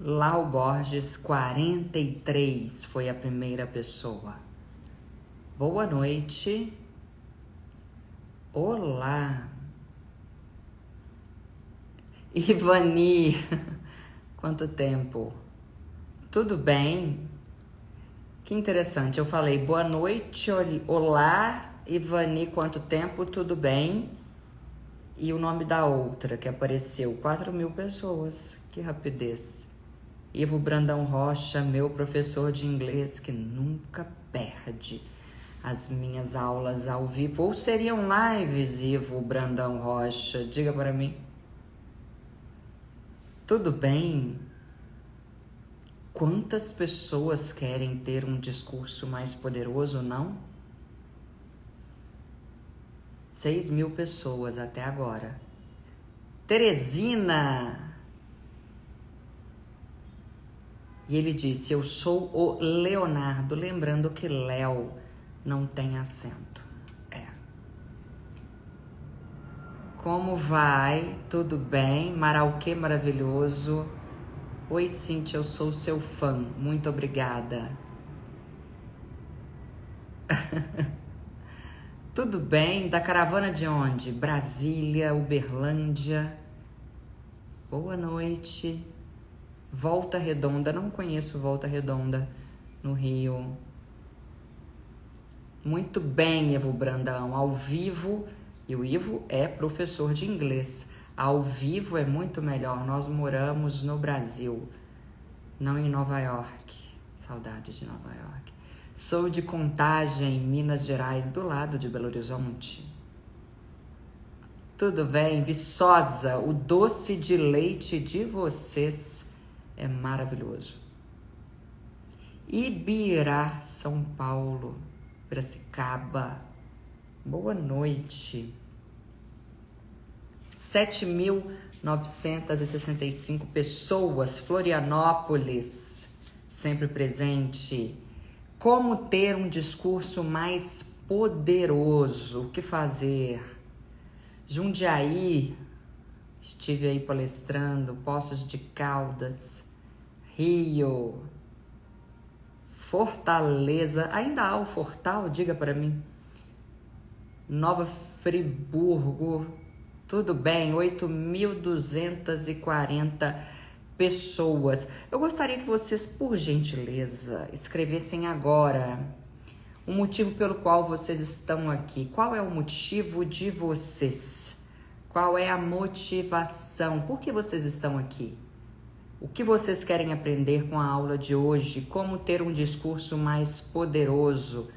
Lau Borges, 43, foi a primeira pessoa. Boa noite. Olá. Ivani, quanto tempo? Tudo bem? Que interessante, eu falei boa noite, olá, Ivani, quanto tempo? Tudo bem? E o nome da outra que apareceu, 4.000 pessoas, que rapidez. Ivo Brandão Rocha, meu professor de inglês que nunca perde as minhas aulas ao vivo. Ou seriam lives, Ivo Brandão Rocha? Diga para mim. Tudo bem? Quantas pessoas querem ter um discurso mais poderoso, não? 6.000 pessoas até agora. Teresina! E ele disse, eu sou o Leonardo, lembrando que Léo não tem acento. Como vai? Tudo bem? Marauquê maravilhoso. Oi, Cíntia, eu sou seu fã. Muito obrigada. Tudo bem? Da caravana de onde? Brasília, Uberlândia. Boa noite. Volta Redonda. Não conheço Volta Redonda no Rio. Muito bem, Ivo Brandão. Ao vivo, e o Ivo é professor de inglês. Ao vivo é muito melhor. Nós moramos no Brasil, não em Nova York. Saudade de Nova York. Sou de Contagem, Minas Gerais, do lado de Belo Horizonte. Tudo bem? Viçosa, o doce de leite de vocês é maravilhoso. Ibirá, São Paulo, Piracicaba. Boa noite. 7.965 pessoas. Florianópolis, sempre presente. Como ter um discurso mais poderoso? O que fazer? Jundiaí, estive aí palestrando. Poços de Caldas, Rio, Fortaleza. Ainda há o Fortal? Diga para mim. Nova Friburgo. Tudo bem, 8.240 pessoas. Eu gostaria que vocês, por gentileza, escrevessem agora o motivo pelo qual vocês estão aqui. Qual é o motivo de vocês? Qual é a motivação? Por que vocês estão aqui? O que vocês querem aprender com a aula de hoje? Como ter um discurso mais poderoso?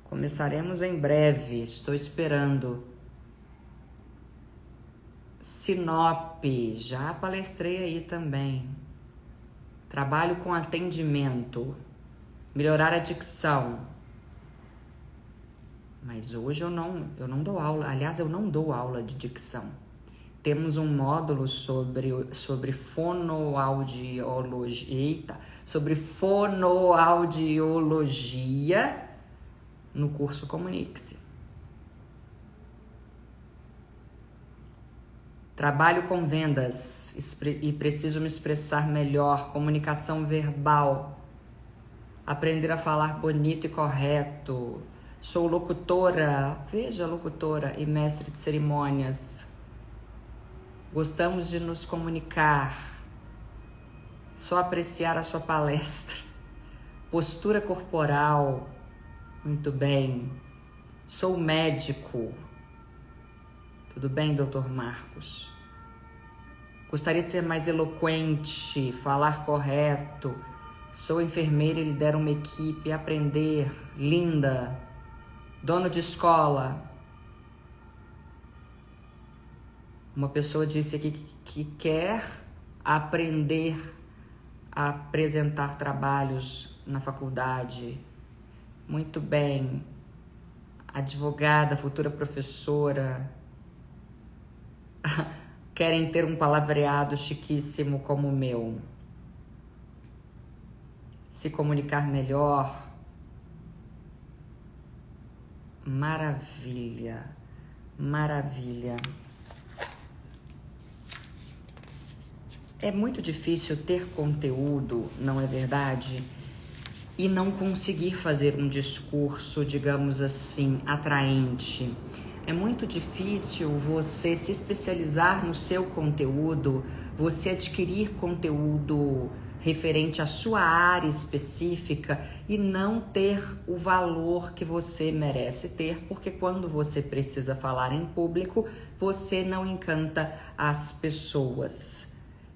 Começaremos em breve, estou esperando. Sinop, já palestrei aí também. Trabalho com atendimento, melhorar a dicção. Mas hoje eu não dou aula, aliás, eu não dou aula de dicção. Temos um módulo sobre fonoaudiologia no curso Comunique-se. Trabalho com vendas e preciso me expressar melhor, comunicação verbal, aprender a falar bonito e correto. Sou locutora, veja, locutora e mestre de cerimônias. Gostamos de nos comunicar, só apreciar a sua palestra. Postura corporal, muito bem. Sou médico. Tudo bem, doutor Marcos? Gostaria de ser mais eloquente, falar correto. Sou enfermeira e lidero uma equipe. Aprender, linda. Dono de escola. Uma pessoa disse aqui que quer aprender a apresentar trabalhos na faculdade. Muito bem. Advogada, futura professora. Querem ter um palavreado chiquíssimo como o meu. Se comunicar melhor. Maravilha, maravilha. É muito difícil ter conteúdo, não é verdade? E não conseguir fazer um discurso, digamos assim, atraente. É muito difícil você se especializar no seu conteúdo, você adquirir conteúdo referente à sua área específica e não ter o valor que você merece ter, porque quando você precisa falar em público, você não encanta as pessoas.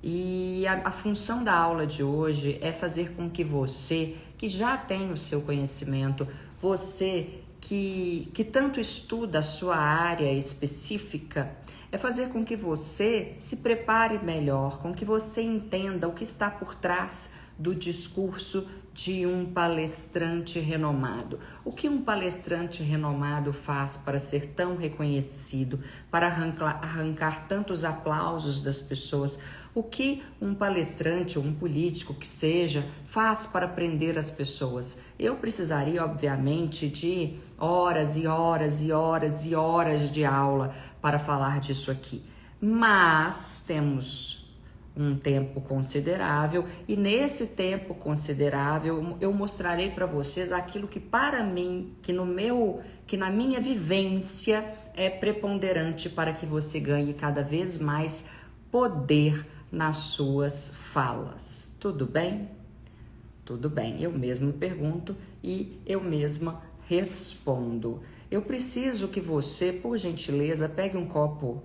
E a função da aula de hoje é fazer com que você, que já tem o seu conhecimento, você que tanto estuda a sua área específica, é fazer com que você se prepare melhor, com que você entenda o que está por trás do discurso de um palestrante renomado. O que um palestrante renomado faz para ser tão reconhecido, para arrancar tantos aplausos das pessoas? O que um palestrante ou um político que seja faz para prender as pessoas? Eu precisaria, obviamente, de horas e horas e horas e horas de aula para falar disso aqui. Mas temos um tempo considerável e nesse tempo considerável eu mostrarei para vocês aquilo que para mim, que na minha vivência é preponderante para que você ganhe cada vez mais poder nas suas falas. Tudo bem? Tudo bem, eu mesmo pergunto e eu mesma respondo. Eu preciso que você, por gentileza, pegue um copo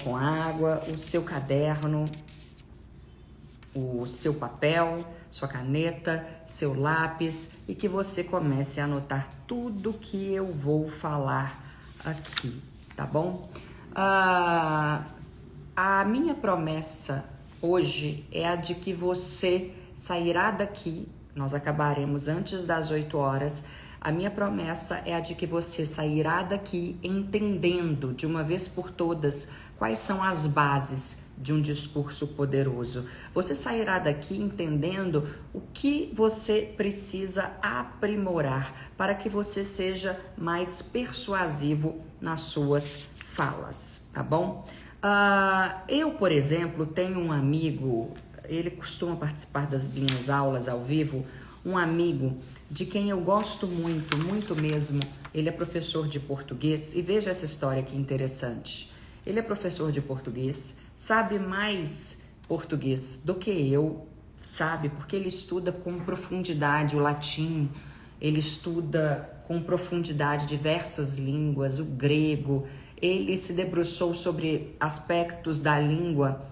com água, o seu caderno, o seu papel, sua caneta, seu lápis e que você comece a anotar tudo que eu vou falar aqui, tá bom? A minha promessa hoje é a de que você sairá daqui, nós acabaremos antes das 8 horas, a minha promessa é a de que você sairá daqui entendendo de uma vez por todas quais são as bases de um discurso poderoso. Você sairá daqui entendendo o que você precisa aprimorar para que você seja mais persuasivo nas suas falas, tá bom? Eu, por exemplo, tenho um amigo, ele costuma participar das minhas aulas ao vivo, um amigo de quem eu gosto muito, muito mesmo. Ele é professor de português e veja essa história que interessante. Ele é professor de português, sabe mais português do que eu, sabe? Porque ele estuda com profundidade o latim, ele estuda com profundidade diversas línguas, o grego. Ele se debruçou sobre aspectos da língua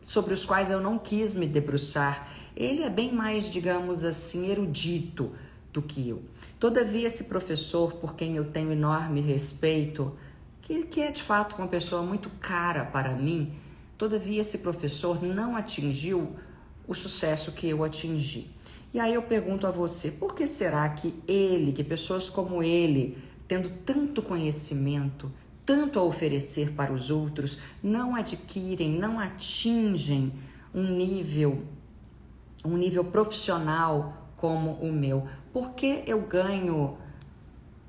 sobre os quais eu não quis me debruçar. Ele é bem mais, digamos assim, erudito do que eu. Todavia, esse professor, por quem eu tenho enorme respeito, que é de fato uma pessoa muito cara para mim, todavia esse professor não atingiu o sucesso que eu atingi. E aí eu pergunto a você, por que será que pessoas como ele, tendo tanto conhecimento, tanto a oferecer para os outros, não adquirem, não atingem um nível profissional como o meu? Por que eu ganho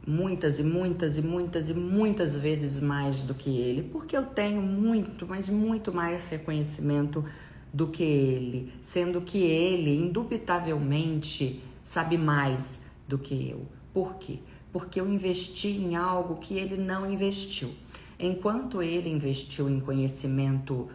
muitas e muitas e muitas e muitas vezes mais do que ele? Porque eu tenho muito, mas muito mais reconhecimento do que ele, sendo que ele, indubitavelmente, sabe mais do que eu. Por quê? Porque eu investi em algo que ele não investiu. Enquanto ele investiu em conhecimento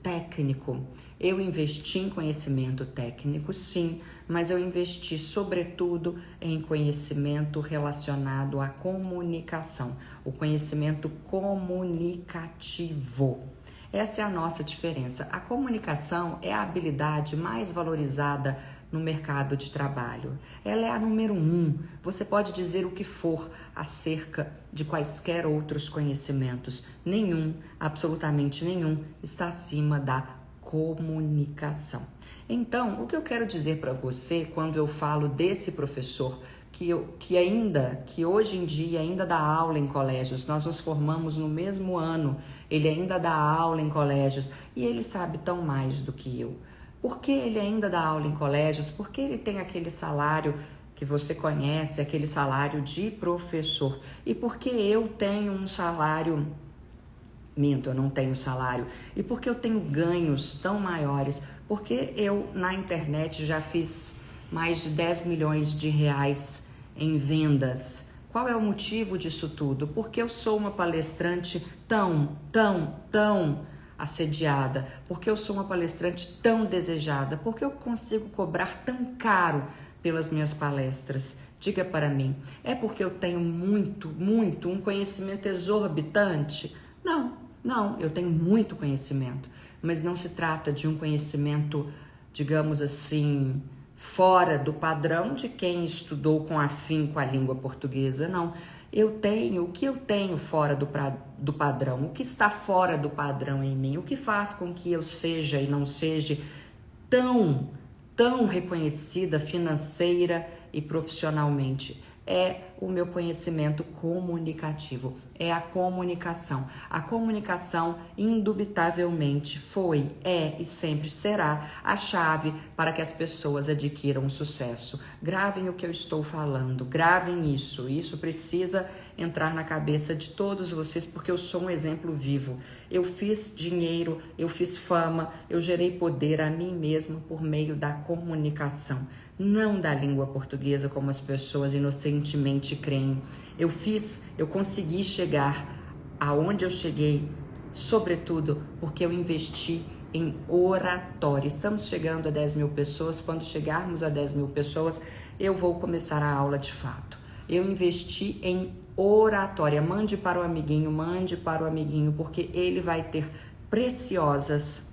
técnico, eu investi em conhecimento técnico, sim, mas eu investi sobretudo em conhecimento relacionado à comunicação, o conhecimento comunicativo. Essa é a nossa diferença. A comunicação é a habilidade mais valorizada no mercado de trabalho. Ela é a número 1. Você pode dizer o que for acerca de quaisquer outros conhecimentos. Nenhum, absolutamente nenhum, está acima da comunicação. Então, o que eu quero dizer para você quando eu falo desse professor que hoje em dia ainda dá aula em colégios, nós nos formamos no mesmo ano, ele ainda dá aula em colégios e ele sabe tão mais do que eu. Por que ele ainda dá aula em colégios? Porque ele tem aquele salário que você conhece, aquele salário de professor. E porque eu tenho um salário Minto, eu não tenho salário. E por que eu tenho ganhos tão maiores? Porque eu, na internet, já fiz mais de 10 milhões de reais em vendas. Qual é o motivo disso tudo? Porque eu sou uma palestrante tão assediada. Porque eu sou uma palestrante tão desejada. Porque eu consigo cobrar tão caro pelas minhas palestras. Diga para mim, é porque eu tenho um conhecimento exorbitante? Não, eu tenho muito conhecimento, mas não se trata de um conhecimento, digamos assim, fora do padrão de quem estudou com afinco a língua portuguesa, não. O que eu tenho fora do padrão, o que está fora do padrão em mim, o que faz com que eu seja e não seja tão reconhecida financeira e profissionalmente. É o meu conhecimento comunicativo, é a comunicação. A comunicação, indubitavelmente, foi, é e sempre será a chave para que as pessoas adquiram sucesso. Gravem o que eu estou falando, gravem isso. Isso precisa entrar na cabeça de todos vocês, porque eu sou um exemplo vivo. Eu fiz dinheiro, eu fiz fama, eu gerei poder a mim mesmo por meio da comunicação. Não da língua portuguesa como as pessoas inocentemente creem. Eu consegui chegar aonde eu cheguei, sobretudo porque eu investi em oratória. Estamos chegando a 10 mil pessoas. Quando chegarmos a 10 mil pessoas, eu vou começar a aula de fato. Eu investi em oratória. Mande para o amiguinho, porque ele vai ter preciosas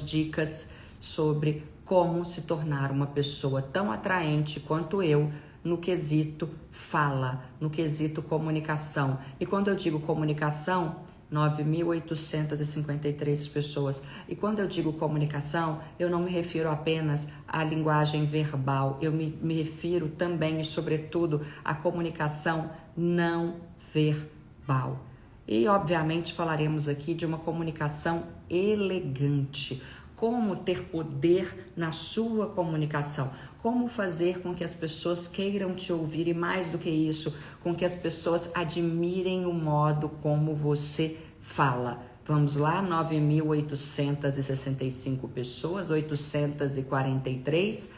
dicas sobre como se tornar uma pessoa tão atraente quanto eu no quesito fala, no quesito comunicação. E quando eu digo comunicação, 9.853 pessoas. E quando eu digo comunicação, eu não me refiro apenas à linguagem verbal, eu me refiro também e sobretudo à comunicação não verbal. E obviamente falaremos aqui de uma comunicação elegante. Como ter poder na sua comunicação, como fazer com que as pessoas queiram te ouvir e mais do que isso, com que as pessoas admirem o modo como você fala. Vamos lá, 9.865 pessoas, 843,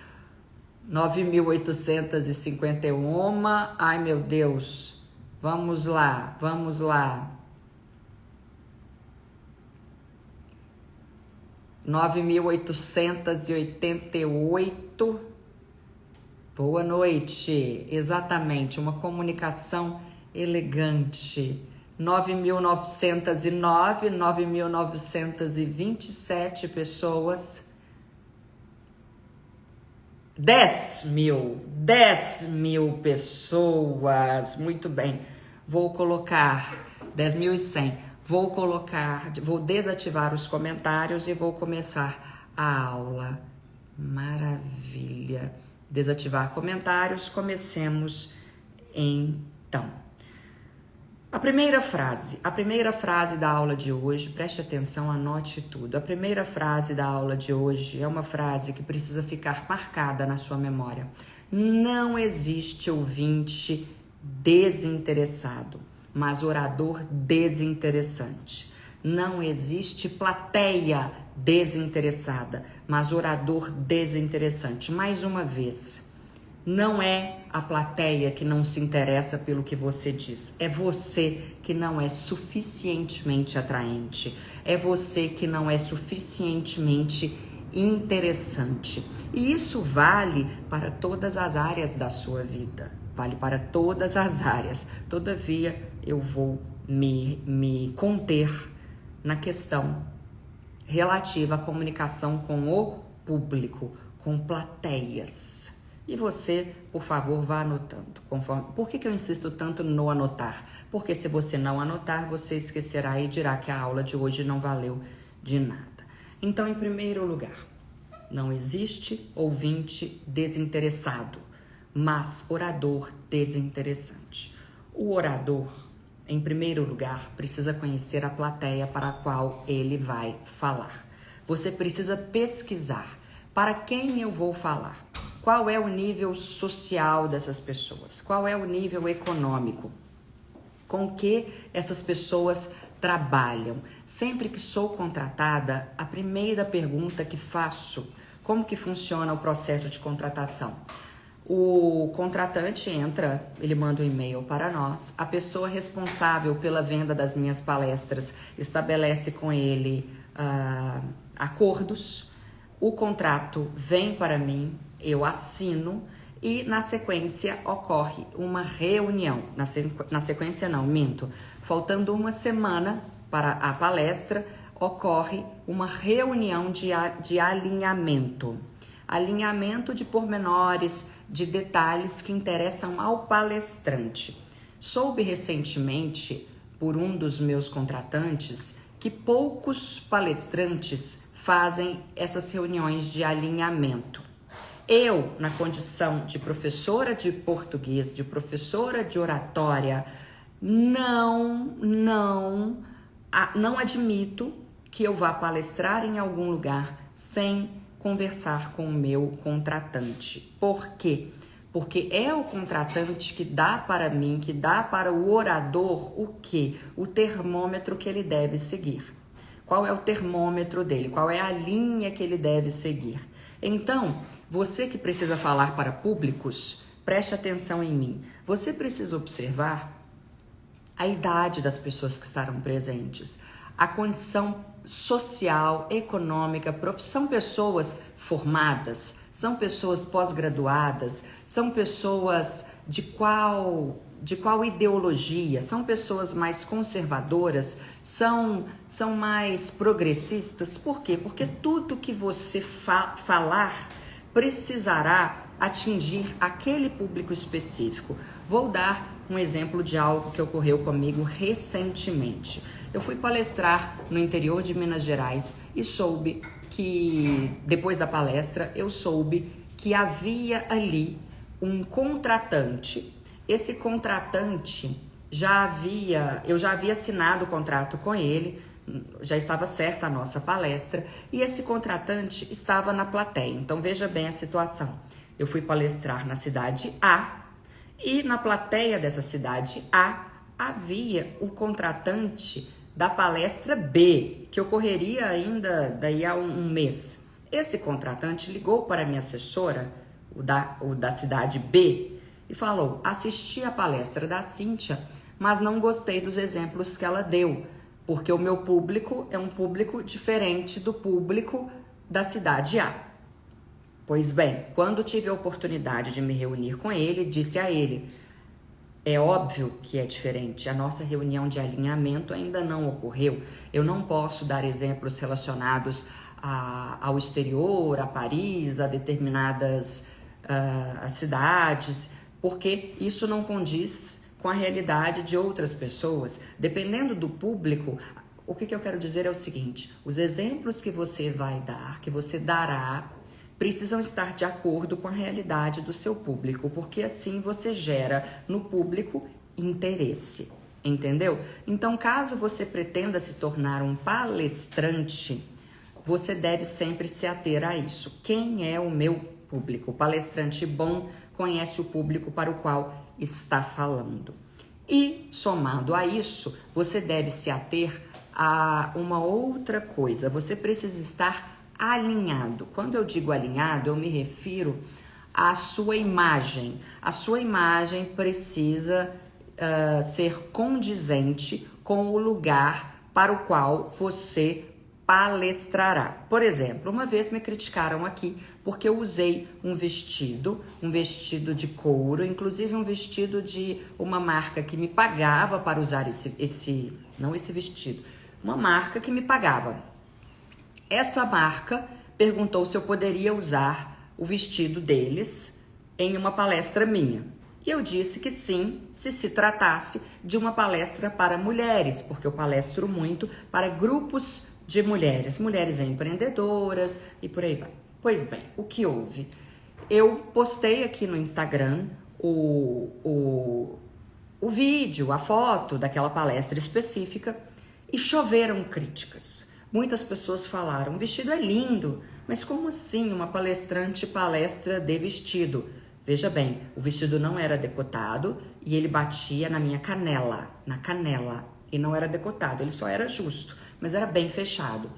9.851, ai meu Deus, vamos lá. 9.888. Boa noite. Exatamente, uma comunicação elegante. 9.909, 9.927 pessoas. 10 mil pessoas. Muito bem. Vou colocar 10.100. Vou desativar os comentários e vou começar a aula. Maravilha. Desativar comentários, comecemos então. A primeira frase da aula de hoje, preste atenção, anote tudo. A primeira frase da aula de hoje é uma frase que precisa ficar marcada na sua memória. Não existe ouvinte desinteressado, mas orador desinteressante. Não existe plateia desinteressada, mas orador desinteressante. Mais uma vez, não é a plateia que não se interessa pelo que você diz. É você que não é suficientemente atraente. É você que não é suficientemente interessante. E isso vale para todas as áreas da sua vida. Vale para todas as áreas. Todavia, eu vou me conter na questão relativa à comunicação com o público, com plateias. E você, por favor, vá anotando. Por que eu insisto tanto no anotar? Porque se você não anotar, você esquecerá e dirá que a aula de hoje não valeu de nada. Então, em primeiro lugar, não existe ouvinte desinteressado, mas orador desinteressante. O orador, em primeiro lugar, precisa conhecer a plateia para a qual ele vai falar. Você precisa pesquisar para quem eu vou falar. Qual é o nível social dessas pessoas? Qual é o nível econômico? Com que essas pessoas trabalham? Sempre que sou contratada, a primeira pergunta que faço: como que funciona o processo de contratação? O contratante entra, ele manda um e-mail para nós, a pessoa responsável pela venda das minhas palestras estabelece com ele acordos, o contrato vem para mim, eu assino e na sequência ocorre uma reunião, na sequência não, minto, faltando uma semana para a palestra, ocorre uma reunião de alinhamento. Alinhamento de pormenores, de detalhes que interessam ao palestrante. Soube recentemente, por um dos meus contratantes, que poucos palestrantes fazem essas reuniões de alinhamento. Eu, na condição de professora de português, de professora de oratória, não admito que eu vá palestrar em algum lugar sem conversar com o meu contratante. Por quê? Porque é o contratante que dá para mim, que dá para o orador o quê? O termômetro que ele deve seguir. Qual é o termômetro dele? Qual é a linha que ele deve seguir? Então, você que precisa falar para públicos, preste atenção em mim. Você precisa observar a idade das pessoas que estarão presentes, a condição social, econômica, são pessoas formadas, são pessoas pós-graduadas, são pessoas de qual ideologia, são pessoas mais conservadoras, são mais progressistas. Por quê? Porque tudo que você falar precisará atingir aquele público específico. Vou dar um exemplo de algo que ocorreu comigo recentemente. Eu fui palestrar no interior de Minas Gerais e soube que, depois da palestra, eu soube que havia ali um contratante. Esse contratante eu já havia assinado o contrato com ele, já estava certa a nossa palestra, e esse contratante estava na plateia. Então veja bem a situação. Eu fui palestrar na cidade A e na plateia dessa cidade A havia o contratante da palestra B, que ocorreria ainda daí a um mês. Esse contratante ligou para a minha assessora, o da cidade B, e falou: assisti a palestra da Cíntia, mas não gostei dos exemplos que ela deu, porque o meu público é um público diferente do público da cidade A. Pois bem, quando tive a oportunidade de me reunir com ele, disse a ele: é óbvio que é diferente, a nossa reunião de alinhamento ainda não ocorreu, eu não posso dar exemplos relacionados ao exterior, a Paris, a determinadas cidades, porque isso não condiz com a realidade de outras pessoas. Dependendo do público, o que eu quero dizer é o seguinte: os exemplos que você vai dar, que você dará, precisam estar de acordo com a realidade do seu público, porque assim você gera no público interesse, entendeu? Então, caso você pretenda se tornar um palestrante, você deve sempre se ater a isso. Quem é o meu público? O palestrante bom conhece o público para o qual está falando. E, somado a isso, você deve se ater a uma outra coisa. Você precisa estar alinhado. Quando eu digo alinhado, eu me refiro à sua imagem. A sua imagem precisa ser condizente com o lugar para o qual você palestrará. Por exemplo, uma vez me criticaram aqui porque eu usei um vestido de couro, inclusive um vestido de uma marca que me pagava para usar não esse vestido, uma marca que me pagava. Essa marca perguntou se eu poderia usar o vestido deles em uma palestra minha. E eu disse que sim, se tratasse de uma palestra para mulheres, porque eu palestro muito para grupos de mulheres empreendedoras e por aí vai. Pois bem, o que houve? Eu postei aqui no Instagram o vídeo, a foto daquela palestra específica e choveram críticas. Muitas pessoas falaram: o vestido é lindo, mas como assim uma palestrante palestra de vestido? Veja bem, o vestido não era decotado e ele batia na minha canela, na canela. E não era decotado, ele só era justo, mas era bem fechado.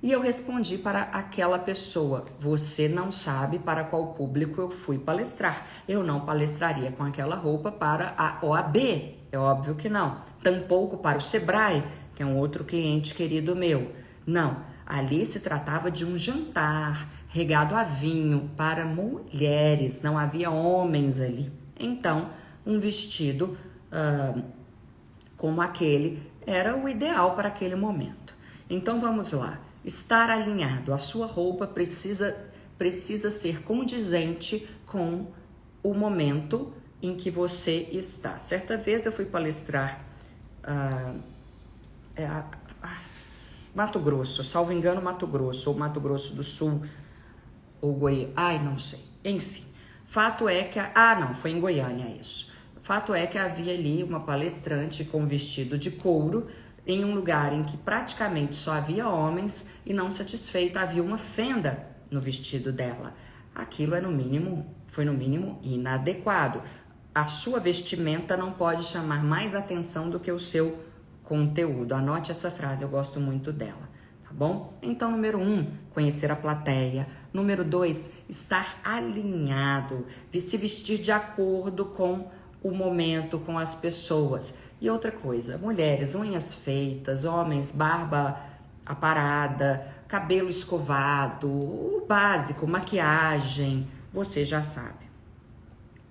E eu respondi para aquela pessoa: você não sabe para qual público eu fui palestrar. Eu não palestraria com aquela roupa para a OAB, é óbvio que não. Tampouco para o Sebrae, que é um outro cliente querido meu. Não, ali se tratava de um jantar regado a vinho para mulheres, não havia homens ali. Então, um vestido como aquele era o ideal para aquele momento. Então, vamos lá. Estar alinhado, a sua roupa precisa ser condizente com o momento em que você está. Certa vez eu fui palestrar Mato Grosso, salvo engano Mato Grosso, ou Mato Grosso do Sul, ou Goiânia, não sei. Enfim, fato é que... não, foi em Goiânia isso. Fato é que havia ali uma palestrante com vestido de couro, em um lugar em que praticamente só havia homens e não satisfeita, havia uma fenda no vestido dela. Aquilo foi no mínimo inadequado. A sua vestimenta não pode chamar mais atenção do que o seu conteúdo. Anote essa frase, eu gosto muito dela, tá bom? Então, número 1, conhecer a plateia. Número 2, estar alinhado, se vestir de acordo com o momento, com as pessoas. E outra coisa, mulheres, unhas feitas, homens, barba aparada, cabelo escovado, o básico, maquiagem, você já sabe.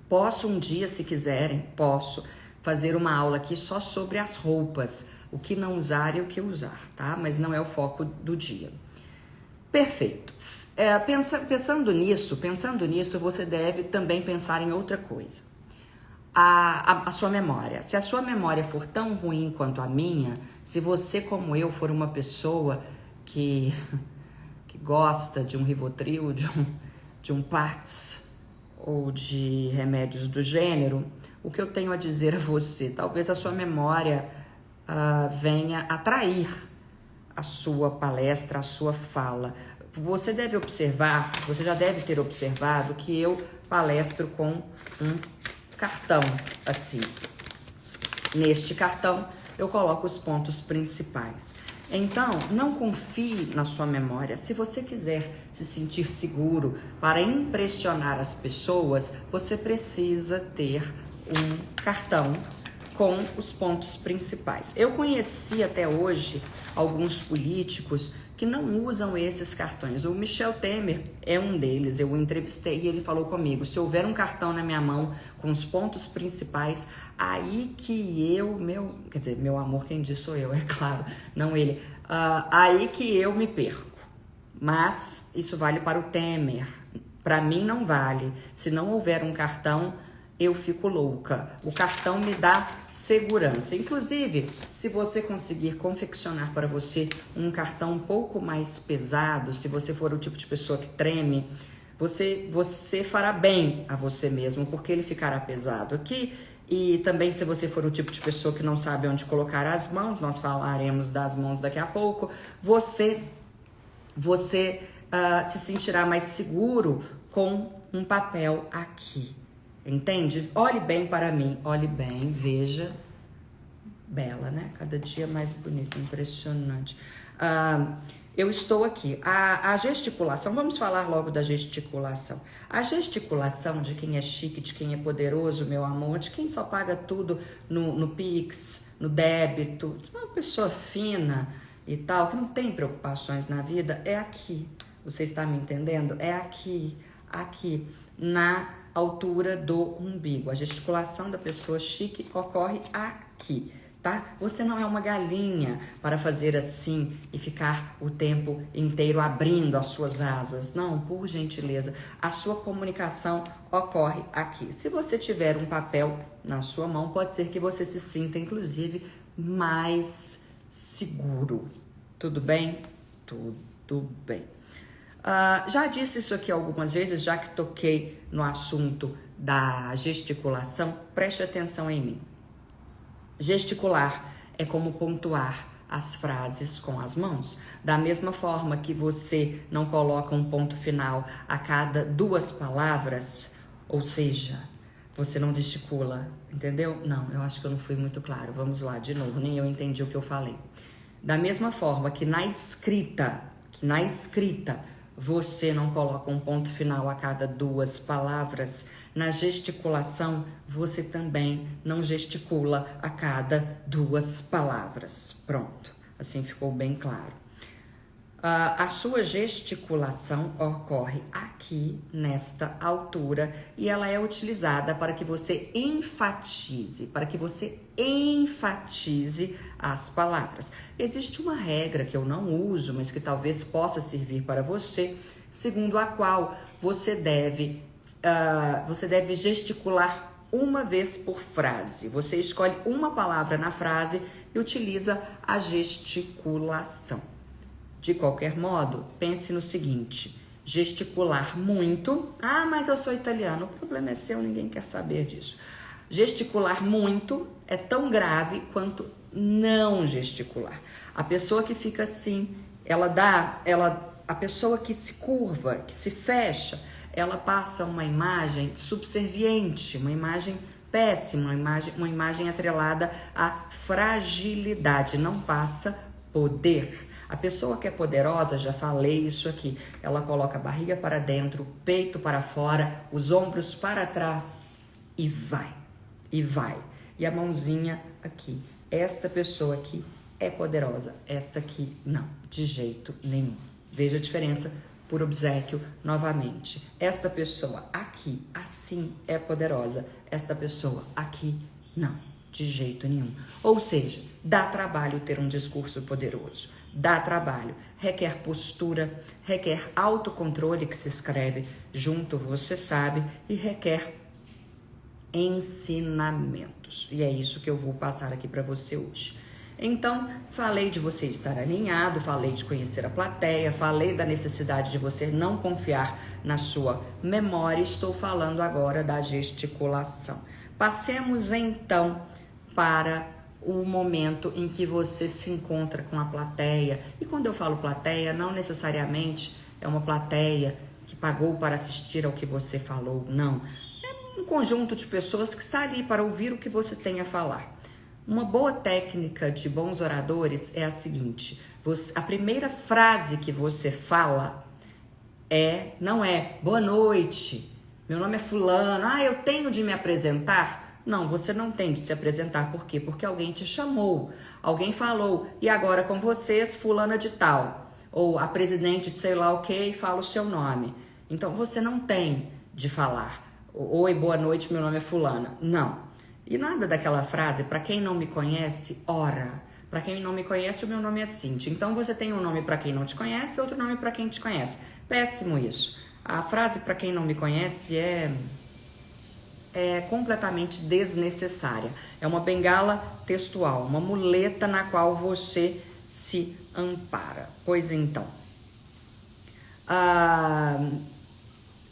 Posso um dia, se quiserem, posso fazer uma aula aqui só sobre as roupas, o que não usar e o que usar, tá? Mas não é o foco do dia. Perfeito. Pensando nisso, você deve também pensar em outra coisa. A sua memória. Se a sua memória for tão ruim quanto a minha, se você, como eu, for uma pessoa que gosta de um Rivotril, de um Pax ou de remédios do gênero, o que eu tenho a dizer a você? Talvez a sua memória venha atrair a sua palestra, a sua fala. Você já deve ter observado que eu palestro com um cartão, assim. Neste cartão eu coloco os pontos principais. Então, não confie na sua memória. Se você quiser se sentir seguro para impressionar as pessoas, você precisa ter um cartão com os pontos principais. Eu conheci até hoje alguns políticos que não usam esses cartões. O Michel Temer é um deles, eu o entrevistei e ele falou comigo: se houver um cartão na minha mão com os pontos principais, aí que meu amor, quem diz sou eu, é claro, não ele, aí que eu me perco. Mas isso vale para o Temer, para mim não vale. Se não houver um cartão, eu fico louca. O cartão me dá segurança. Inclusive, se você conseguir confeccionar para você um cartão um pouco mais pesado, se você for o tipo de pessoa que treme, você fará bem a você mesmo, porque ele ficará pesado aqui. E também, se você for o tipo de pessoa que não sabe onde colocar as mãos, nós falaremos das mãos daqui a pouco, você se sentirá mais seguro com um papel aqui. Entende? Olhe bem para mim, olhe bem, veja. Bela, né? Cada dia mais bonita, impressionante. Eu estou aqui. A gesticulação, vamos falar logo da gesticulação. A gesticulação de quem é chique, de quem é poderoso, meu amor, de quem só paga tudo no Pix, no débito, de uma pessoa fina e tal, que não tem preocupações na vida, é aqui. Você está me entendendo? É aqui, na altura do umbigo. A gesticulação da pessoa chique ocorre aqui, tá? Você não é uma galinha para fazer assim e ficar o tempo inteiro abrindo as suas asas. Não, por gentileza. A sua comunicação ocorre aqui. Se você tiver um papel na sua mão, pode ser que você se sinta, inclusive, mais seguro. Tudo bem? Tudo bem. Já disse isso aqui algumas vezes, já que toquei no assunto da gesticulação, preste atenção em mim. Gesticular é como pontuar as frases com as mãos. Da mesma forma que você não coloca um ponto final a cada 2 palavras, Ou seja, você não gesticula, entendeu? Não, eu acho que eu não fui muito claro. Vamos lá, de novo, nem eu entendi o que eu falei. Da mesma forma que na escrita, você não coloca um ponto final a cada duas palavras, na gesticulação você também não gesticula a cada duas palavras. Pronto, assim ficou bem claro. A sua gesticulação ocorre aqui, nesta altura, e ela é utilizada para que você enfatize, as palavras. Existe uma regra que eu não uso, mas que talvez possa servir para você, segundo a qual você deve gesticular uma vez por frase. Você escolhe uma palavra na frase e utiliza a gesticulação. De qualquer modo, pense no seguinte: gesticular muito. Ah, mas eu sou italiano. O problema é seu, ninguém quer saber disso. Gesticular muito é tão grave quanto não gesticular. A pessoa que fica assim, a pessoa que se curva, que se fecha, ela passa uma imagem subserviente, uma imagem péssima, uma imagem atrelada à fragilidade, não passa poder. A pessoa que é poderosa, já falei isso aqui, ela coloca a barriga para dentro, o peito para fora, os ombros para trás e vai, E a mãozinha aqui. Esta pessoa aqui é poderosa, esta aqui não, de jeito nenhum. Veja a diferença por obséquio novamente. Esta pessoa aqui, assim, é poderosa, esta pessoa aqui não, de jeito nenhum. Ou seja, dá trabalho ter um discurso poderoso. Dá trabalho, requer postura, requer autocontrole, que se escreve junto, você sabe, e requer ensinamentos. E é isso que eu vou passar aqui para você hoje. Então, falei de você estar alinhado, falei de conhecer a plateia, falei da necessidade de você não confiar na sua memória, estou falando agora da gesticulação. Passemos então para o momento em que você se encontra com a plateia. E quando eu falo plateia, não necessariamente é uma plateia que pagou para assistir ao que você falou, não. É um conjunto de pessoas que está ali para ouvir o que você tem a falar. Uma boa técnica de bons oradores é a seguinte: a primeira frase que você fala não é boa noite, meu nome é fulano, eu tenho de me apresentar. Não, você não tem de se apresentar. Por quê? Porque alguém te chamou, alguém falou, e agora com vocês, fulana de tal, ou a presidente de sei lá o que, e fala o seu nome. Então, você não tem de falar, oi, boa noite, meu nome é fulana. Não. E nada daquela frase, para quem não me conhece, ora. Para quem não me conhece, o meu nome é Cíntia. Então, você tem um nome para quem não te conhece, outro nome para quem te conhece. Péssimo isso. A frase para quem não me conhece é completamente desnecessária. É uma bengala textual, uma muleta na qual você se ampara. Pois então,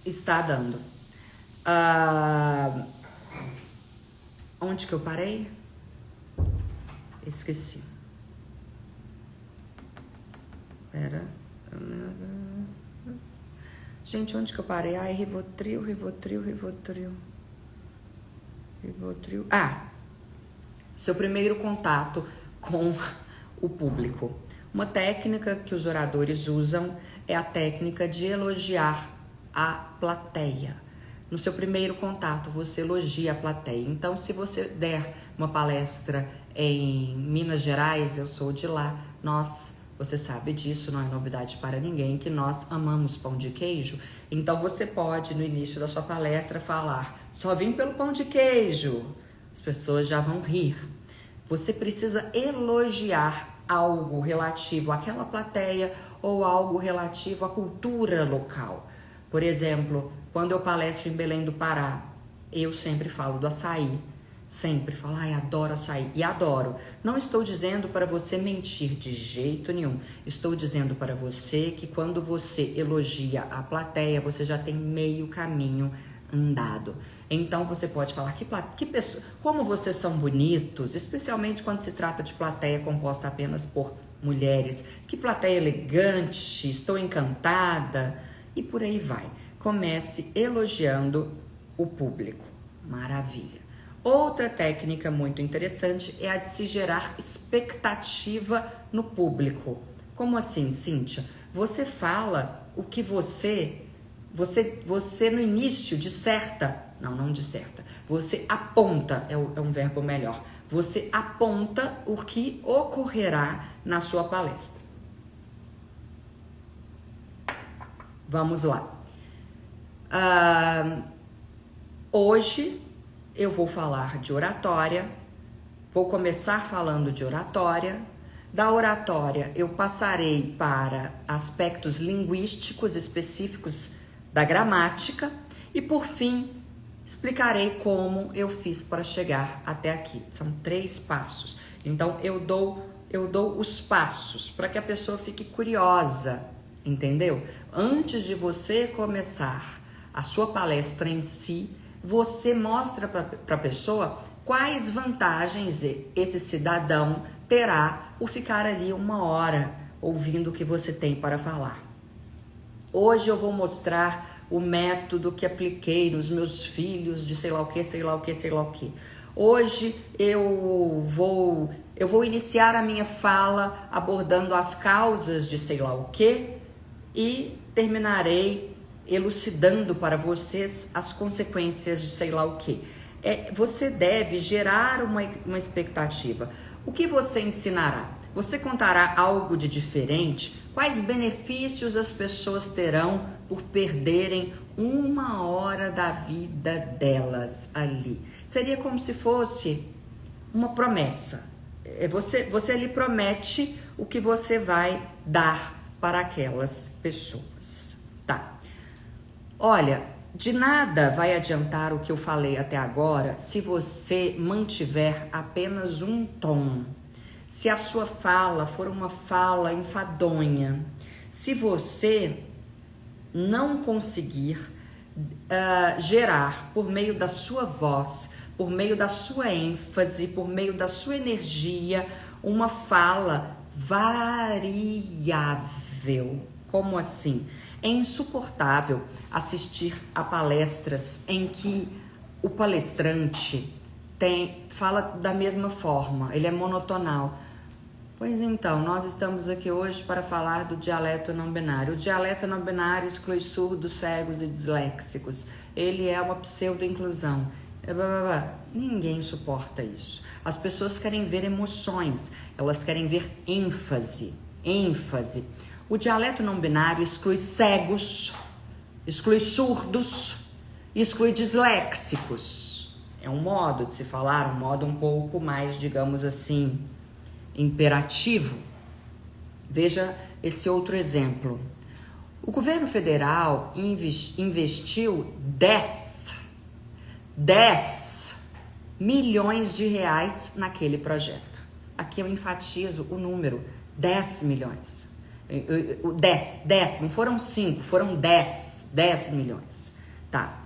está dando. Onde que eu parei? Esqueci. Pera. Gente, onde que eu parei? Rivotril. Seu primeiro contato com o público. Uma técnica que os oradores usam é a técnica de elogiar a plateia. No seu primeiro contato, você elogia a plateia. Então, se você der uma palestra em Minas Gerais, eu sou de lá, você sabe disso, não é novidade para ninguém, que nós amamos pão de queijo. Então, você pode, no início da sua palestra, falar: só vim pelo pão de queijo. As pessoas já vão rir. Você precisa elogiar algo relativo àquela plateia ou algo relativo à cultura local. Por exemplo, quando eu palestro em Belém do Pará, eu sempre falo do açaí. Sempre falo, adoro açaí. E adoro. Não estou dizendo para você mentir de jeito nenhum. Estou dizendo para você que quando você elogia a plateia, você já tem meio caminho andado. Então você pode falar que pessoa, como vocês são bonitos, especialmente quando se trata de plateia composta apenas por mulheres. Que plateia elegante, estou encantada. E por aí vai. Comece elogiando o público. Maravilha. Outra técnica muito interessante é a de se gerar expectativa no público. Como assim, Cíntia? Você fala o que você no início disserta, não disserta, você aponta, é um verbo melhor, você aponta o que ocorrerá na sua palestra. Vamos lá. Hoje eu vou falar de oratória, vou começar falando de oratória. Da oratória eu passarei para aspectos linguísticos específicos da gramática e por fim explicarei como eu fiz para chegar até aqui. São 3 passos. Então eu dou os passos para que a pessoa fique curiosa, entendeu? Antes de você começar a sua palestra em si, você mostra para a pessoa quais vantagens esse cidadão terá por ficar ali 1 hora ouvindo o que você tem para falar. Hoje eu vou mostrar o método que apliquei nos meus filhos de sei lá o que, sei lá o que, sei lá o que. Hoje eu vou iniciar a minha fala abordando as causas de sei lá o que e terminarei elucidando para vocês as consequências de sei lá o que. Você deve gerar uma expectativa. O que você ensinará? Você contará algo de diferente? Quais benefícios as pessoas terão por perderem 1 hora da vida delas ali? Seria como se fosse uma promessa. Você lhe promete o que você vai dar para aquelas pessoas, tá? Olha, de nada vai adiantar o que eu falei até agora se você mantiver apenas um tom. Se a sua fala for uma fala enfadonha, se você não conseguir gerar por meio da sua voz, por meio da sua ênfase, por meio da sua energia, uma fala variável. Como assim? É insuportável assistir a palestras em que o palestrante fala da mesma forma, ele é monotonal. Pois então, nós estamos aqui hoje para falar do dialeto não binário. O dialeto não binário exclui surdos, cegos e disléxicos. Ele é uma pseudo-inclusão. Ninguém suporta isso. As pessoas querem ver emoções, elas querem ver ênfase. O dialeto não binário exclui cegos, exclui surdos, exclui disléxicos. É um modo de se falar, um modo um pouco mais, digamos assim, imperativo. Veja esse outro exemplo. O governo federal investiu 10 milhões de reais naquele projeto. Aqui eu enfatizo o número, 10 milhões. 10, não foram 5, foram 10 milhões. Tá.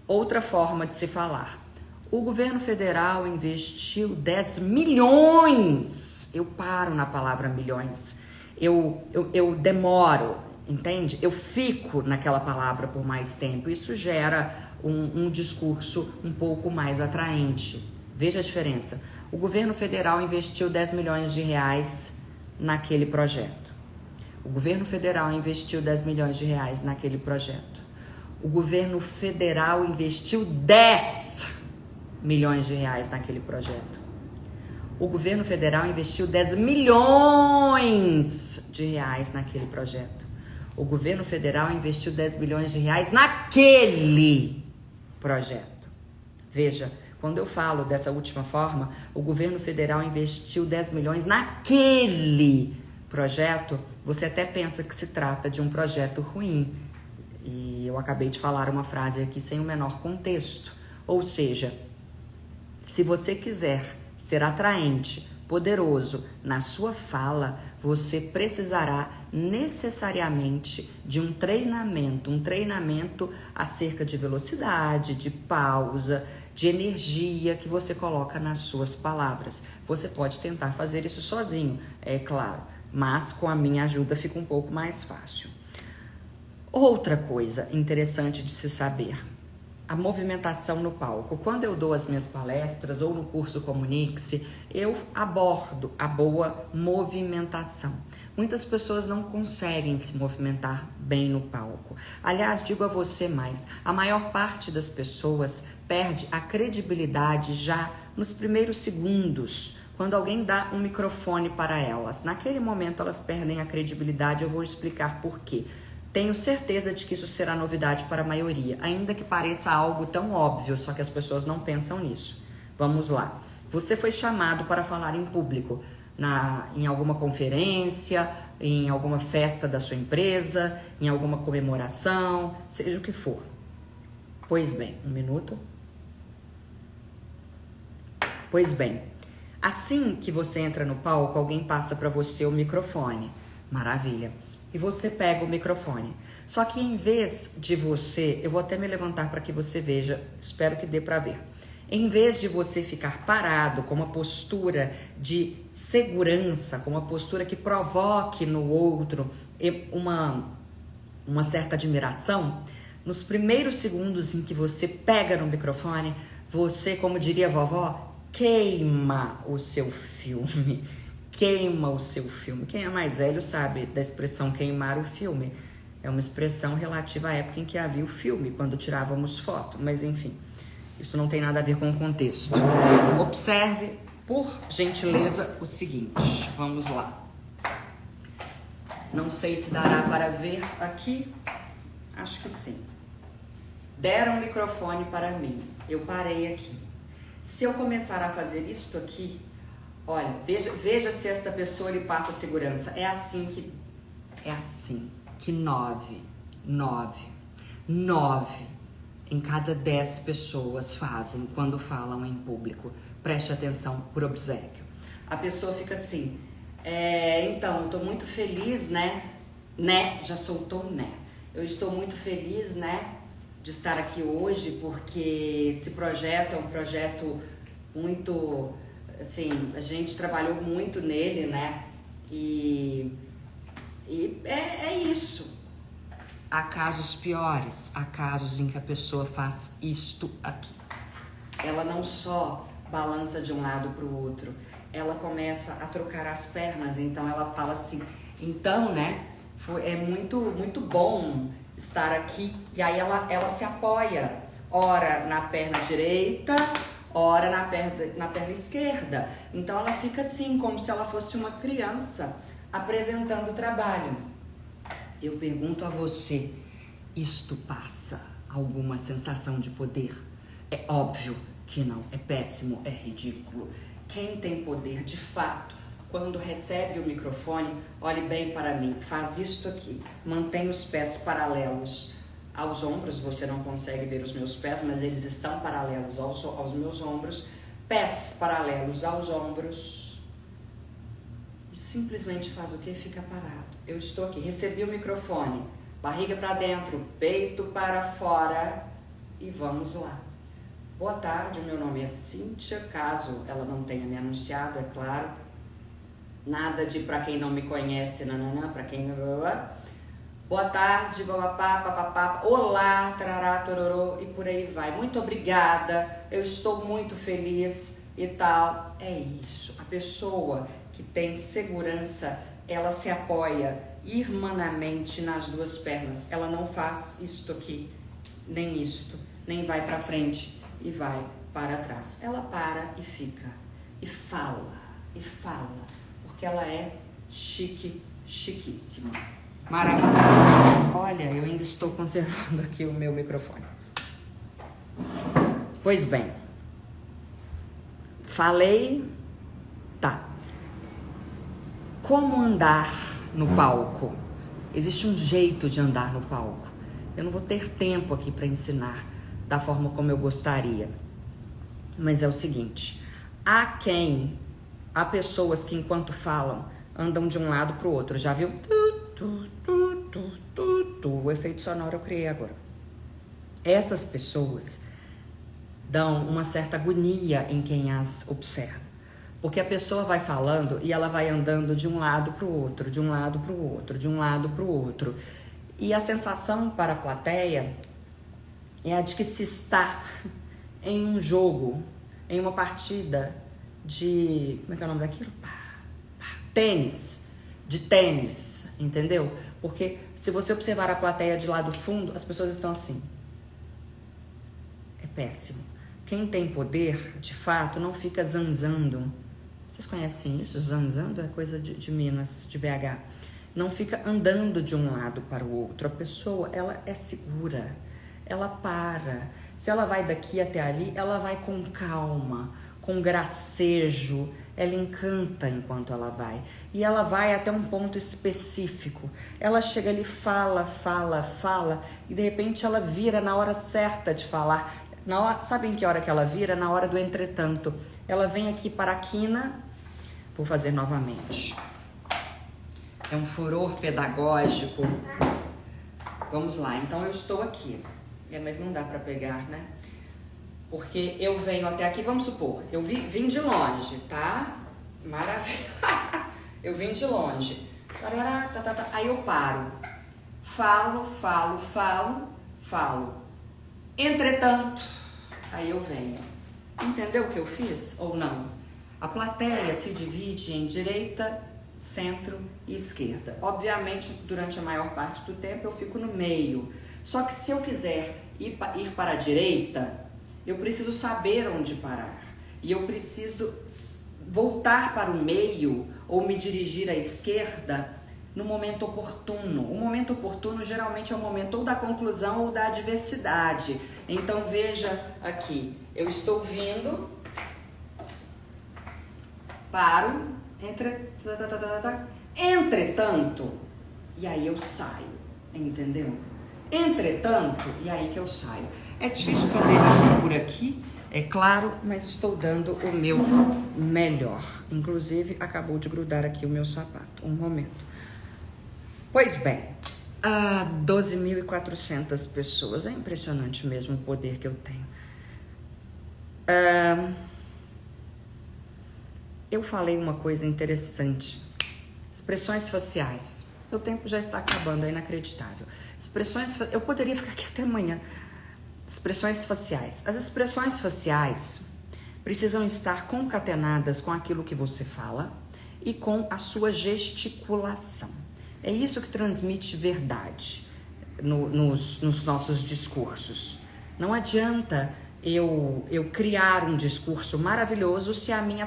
Outra forma de se falar. O governo federal investiu 10 milhões. Eu paro na palavra milhões. Eu demoro, entende? Eu fico naquela palavra por mais tempo. Isso gera um discurso um pouco mais atraente. Veja a diferença. O governo federal investiu 10 milhões de reais naquele projeto. O governo federal investiu 10 milhões de reais naquele projeto. O governo federal investiu 10 milhões de reais naquele projeto. O governo federal investiu 10 milhões de reais naquele projeto. O governo federal investiu 10 milhões de reais naquele projeto. Veja, quando eu falo dessa última forma, o governo federal investiu 10 milhões naquele projeto, você até pensa que se trata de um projeto ruim. E eu acabei de falar uma frase aqui sem o menor contexto. Ou seja, se você quiser ser atraente, poderoso na sua fala, você precisará necessariamente de um treinamento acerca de velocidade, de pausa, de energia que você coloca nas suas palavras. Você pode tentar fazer isso sozinho, é claro, mas com a minha ajuda fica um pouco mais fácil. Outra coisa interessante de se saber. a movimentação no palco. Quando eu dou as minhas palestras ou no curso Comunique-se, eu abordo a boa movimentação. Muitas pessoas não conseguem se movimentar bem no palco. Aliás, digo a você mais, a maior parte das pessoas perde a credibilidade já nos primeiros segundos, quando alguém dá um microfone para elas. Naquele momento elas perdem a credibilidade, eu vou explicar por quê. Tenho certeza de que isso será novidade para a maioria, ainda que pareça algo tão óbvio, só que as pessoas não pensam nisso. Vamos lá. Você foi chamado para falar em público, em alguma conferência, em alguma festa da sua empresa, em alguma comemoração, seja o que for. Pois bem, um minuto. Pois bem, assim que você entra no palco, alguém passa para você o microfone. Maravilha. E você pega o microfone. Só que em vez de você, eu vou até me levantar para que você veja, espero que dê para ver. Em vez de você ficar parado com uma postura de segurança, com uma postura que provoque no outro uma certa admiração, nos primeiros segundos em que você pega no microfone, você, como diria a vovó, queima o seu filme. Queima o seu filme. Quem é mais velho sabe da expressão queimar o filme. É uma expressão relativa à época em que havia o filme, quando tirávamos foto. Mas enfim, isso não tem nada a ver com o contexto. Observe, por gentileza, o seguinte. Vamos lá. Não sei se dará para ver aqui. Acho que sim. Deram o microfone para mim. Eu parei aqui. Se eu começar a fazer isto aqui, olha, veja se esta pessoa lhe passa segurança. É assim que 9 em cada 10 pessoas fazem quando falam em público. Preste atenção por obséquio. A pessoa fica assim, então, eu tô muito feliz, né? Já soltou um né. Eu estou muito feliz, né, de estar aqui hoje, porque esse projeto é um projeto muito... Assim, a gente trabalhou muito nele, né? E é isso. Há casos piores, há casos em que a pessoa faz isto aqui. Ela não só balança de um lado para o outro, ela começa a trocar as pernas, então ela fala assim, então, né? É muito, muito bom estar aqui. E aí ela se apoia, ora na perna direita, ora na perna esquerda. Então ela fica assim, como se ela fosse uma criança apresentando o trabalho. Eu pergunto a você, isto passa alguma sensação de poder? É óbvio que não, é péssimo, é ridículo. Quem tem poder de fato, quando recebe o microfone, olhe bem para mim, faz isto aqui, mantém os pés paralelos aos ombros, você não consegue ver os meus pés, mas eles estão paralelos aos meus ombros, pés paralelos aos ombros, e simplesmente faz o que? Fica parado. Eu estou aqui, recebi o microfone, barriga para dentro, peito para fora, e vamos lá. Boa tarde, o meu nome é Cíntia, caso ela não tenha me anunciado, é claro, nada de para quem não me conhece, nananã, para quem... Boa tarde, babapá, papapá, olá, tarará, tororô, e por aí vai. Muito obrigada, eu estou muito feliz e tal. É isso, a pessoa que tem segurança, ela se apoia irmanamente nas duas pernas. Ela não faz isto aqui, nem isto, nem vai para frente e vai para trás. Ela para e fica, e fala, porque ela é chique, chiquíssima. Maravilha. Olha, eu ainda estou conservando aqui o meu microfone. Pois bem, falei, tá. Como andar no palco? Existe um jeito de andar no palco. Eu não vou ter tempo aqui para ensinar da forma como eu gostaria. Mas é o seguinte, há pessoas que enquanto falam, andam de um lado para o outro. Já viu? O efeito sonoro eu criei agora. Essas pessoas dão uma certa agonia em quem as observa. Porque a pessoa vai falando e ela vai andando de um lado para o outro, de um lado para o outro, de um lado para o outro. E a sensação para a plateia é a de que se está em um jogo, em uma partida de... Como é que é o nome daquilo? Tênis. De tênis, entendeu? Porque se você observar a plateia de lá do fundo, as pessoas estão assim. É péssimo. Quem tem poder, de fato, não fica zanzando. Vocês conhecem isso? Zanzando é coisa de Minas, de BH. Não fica andando de um lado para o outro. A pessoa, ela é segura. Ela para. Se ela vai daqui até ali, ela vai com calma, com gracejo. Ela encanta enquanto ela vai. E ela vai até um ponto específico. Ela chega ali, fala, e de repente ela vira na hora certa de falar. Sabe em que hora que ela vira? Na hora do entretanto. Ela vem aqui para a quina. Vou fazer novamente. É um furor pedagógico. Vamos lá. Então eu estou aqui. Mas não dá para pegar, né? Porque eu venho até aqui, vamos supor, eu vim de longe, tá? Maravilha. Eu vim de longe. Aí eu paro. Falo. Entretanto, aí eu venho. Entendeu o que eu fiz ou não? A plateia se divide em direita, centro e esquerda. Obviamente, durante a maior parte do tempo eu fico no meio. Só que se eu quiser ir para a direita, eu preciso saber onde parar. E eu preciso voltar para o meio ou me dirigir à esquerda no momento oportuno. O momento oportuno geralmente é o momento ou da conclusão ou da adversidade. Então veja aqui, eu estou vindo, paro, entretanto, e aí eu saio, entendeu? Entretanto, e aí que eu saio. É difícil fazer isso por aqui, é claro, mas estou dando o meu melhor. Inclusive, acabou de grudar aqui o meu sapato. Um momento. Pois bem, 12.400 pessoas. É impressionante mesmo o poder que eu tenho. Eu falei uma coisa interessante. Expressões faciais. O tempo já está acabando, é inacreditável. Eu poderia ficar aqui até amanhã. Expressões faciais. As expressões faciais precisam estar concatenadas com aquilo que você fala e com a sua gesticulação. É isso que transmite verdade nos nossos discursos. Não adianta eu criar um discurso maravilhoso se a minha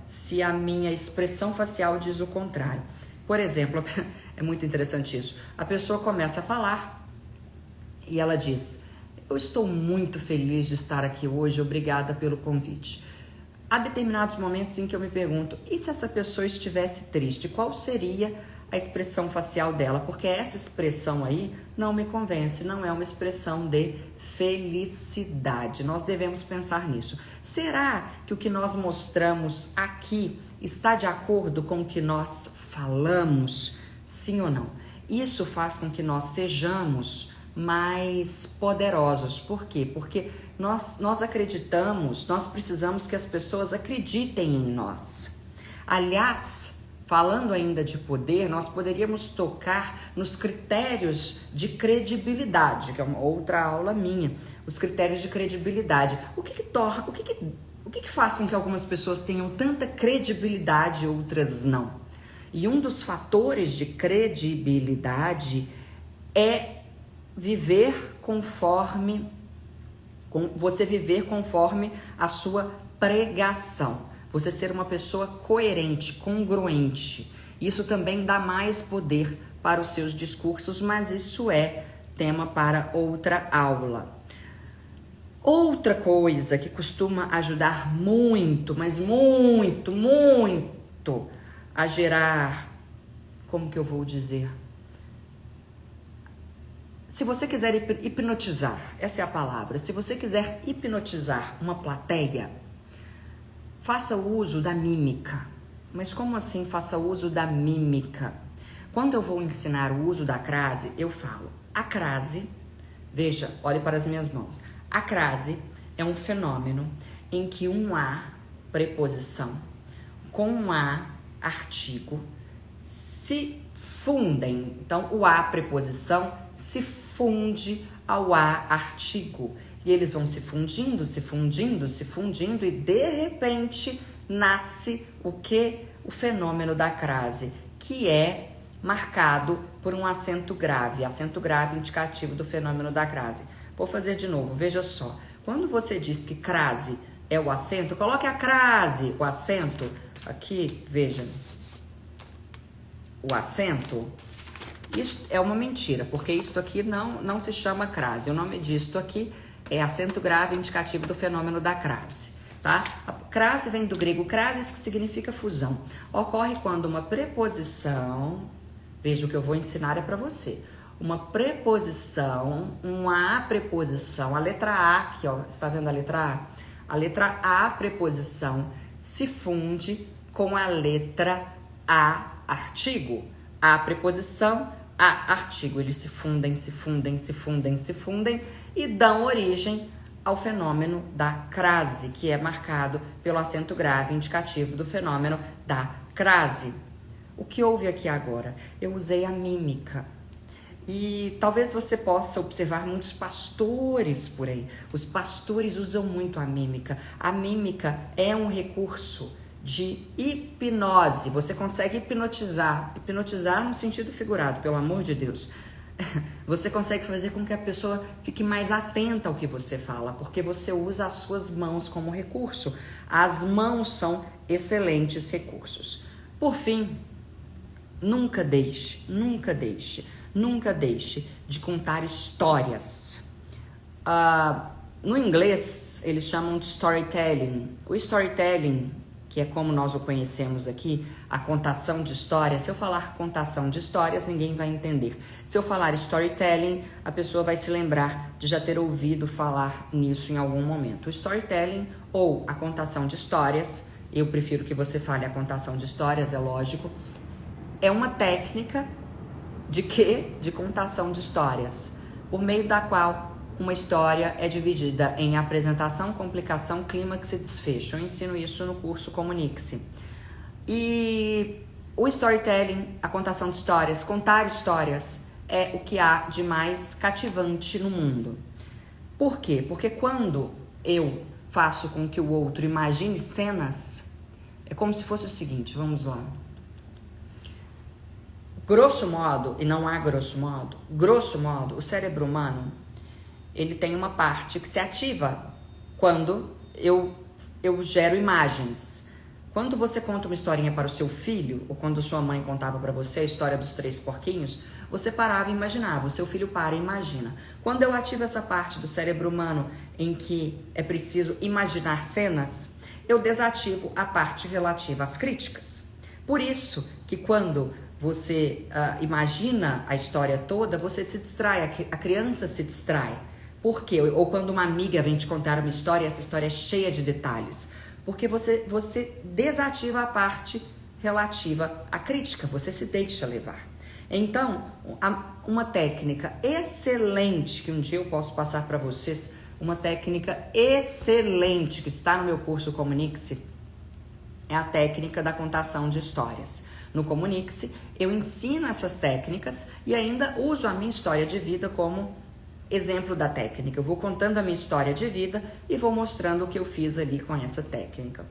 se a minha expressão facial diz o contrário. Por exemplo, é muito interessante isso. A pessoa começa a falar e ela diz: eu estou muito feliz de estar aqui hoje, obrigada pelo convite. Há determinados momentos em que eu me pergunto, e se essa pessoa estivesse triste, qual seria a expressão facial dela? Porque essa expressão aí não me convence, não é uma expressão de felicidade. Nós devemos pensar nisso. Será que o que nós mostramos aqui está de acordo com o que nós falamos? Sim ou não? Isso faz com que nós sejamos mais poderosos. Por quê? Porque nós acreditamos, nós precisamos que as pessoas acreditem em nós. Aliás, falando ainda de poder, nós poderíamos tocar nos critérios de credibilidade, que é uma outra aula minha. Os critérios de credibilidade. O que faz com que algumas pessoas tenham tanta credibilidade e outras não? E um dos fatores de credibilidade é você viver conforme a sua pregação. Você ser uma pessoa coerente, congruente. Isso também dá mais poder para os seus discursos, mas isso é tema para outra aula. Outra coisa que costuma ajudar muito, mas muito, muito a gerar, como que eu vou dizer? Se você quiser hipnotizar, essa é a palavra, se você quiser hipnotizar uma plateia, faça uso da mímica. Mas como assim faça uso da mímica? Quando eu vou ensinar o uso da crase, eu falo, a crase, veja, olhe para as minhas mãos. A crase é um fenômeno em que um a, preposição, com um a, artigo, se fundem. Então, o a, preposição, se funde ao A artigo. E eles vão se fundindo, se fundindo, se fundindo, e de repente nasce o que? O fenômeno da crase, que é marcado por um acento grave indicativo do fenômeno da crase. Vou fazer de novo, veja só. Quando você diz que crase é o acento, coloque a crase, o acento, aqui, veja, o acento, isso é uma mentira, porque isso aqui não se chama crase. O nome disto aqui é acento grave indicativo do fenômeno da crase, tá? A crase vem do grego crasis, que significa fusão. Ocorre quando uma preposição, veja, o que eu vou ensinar é para você. Uma preposição, uma preposição, a letra A aqui, ó, está vendo a letra A? A letra A, preposição, se funde com a letra A, artigo. A, preposição, A, artigo. Eles se fundem, se fundem, se fundem, se fundem e dão origem ao fenômeno da crase, que é marcado pelo acento grave indicativo do fenômeno da crase. O que houve aqui agora? Eu usei a mímica. E talvez você possa observar muitos pastores por aí. Os pastores usam muito a mímica. A mímica é um recurso de hipnose. Você consegue hipnotizar no sentido figurado, pelo amor de Deus. Você consegue fazer com que a pessoa fique mais atenta ao que você fala, porque você usa as suas mãos como recurso. As mãos são excelentes recursos. Por fim, nunca deixe de contar histórias. No inglês, eles chamam de storytelling. O storytelling, que é como nós o conhecemos aqui, a contação de histórias. Se eu falar contação de histórias, ninguém vai entender. Se eu falar storytelling, a pessoa vai se lembrar de já ter ouvido falar nisso em algum momento. O storytelling, ou a contação de histórias, eu prefiro que você fale a contação de histórias, é lógico, é uma técnica de quê? De contação de histórias, por meio da qual uma história é dividida em apresentação, complicação, clímax e desfecho. Eu ensino isso no curso Comunique-se. E o storytelling, a contação de histórias, contar histórias, é o que há de mais cativante no mundo. Por quê? Porque quando eu faço com que o outro imagine cenas, é como se fosse o seguinte, vamos lá. Grosso modo, e não há grosso modo, o cérebro humano, ele tem uma parte que se ativa quando eu gero imagens. Quando você conta uma historinha para o seu filho, ou quando sua mãe contava para você a história dos 3 porquinhos, você parava e imaginava, o seu filho para e imagina. Quando eu ativo essa parte do cérebro humano em que é preciso imaginar cenas, eu desativo a parte relativa às críticas. Por isso que quando você imagina a história toda, você se distrai, a criança se distrai. Por quê? Ou quando uma amiga vem te contar uma história, essa história é cheia de detalhes. Porque você desativa a parte relativa à crítica, você se deixa levar. Então, uma técnica excelente, que um dia eu posso passar para vocês, uma técnica excelente que está no meu curso Comunique-se, é a técnica da contação de histórias. No Comunique-se, eu ensino essas técnicas e ainda uso a minha história de vida como exemplo da técnica. Eu vou contando a minha história de vida e vou mostrando o que eu fiz ali com essa técnica.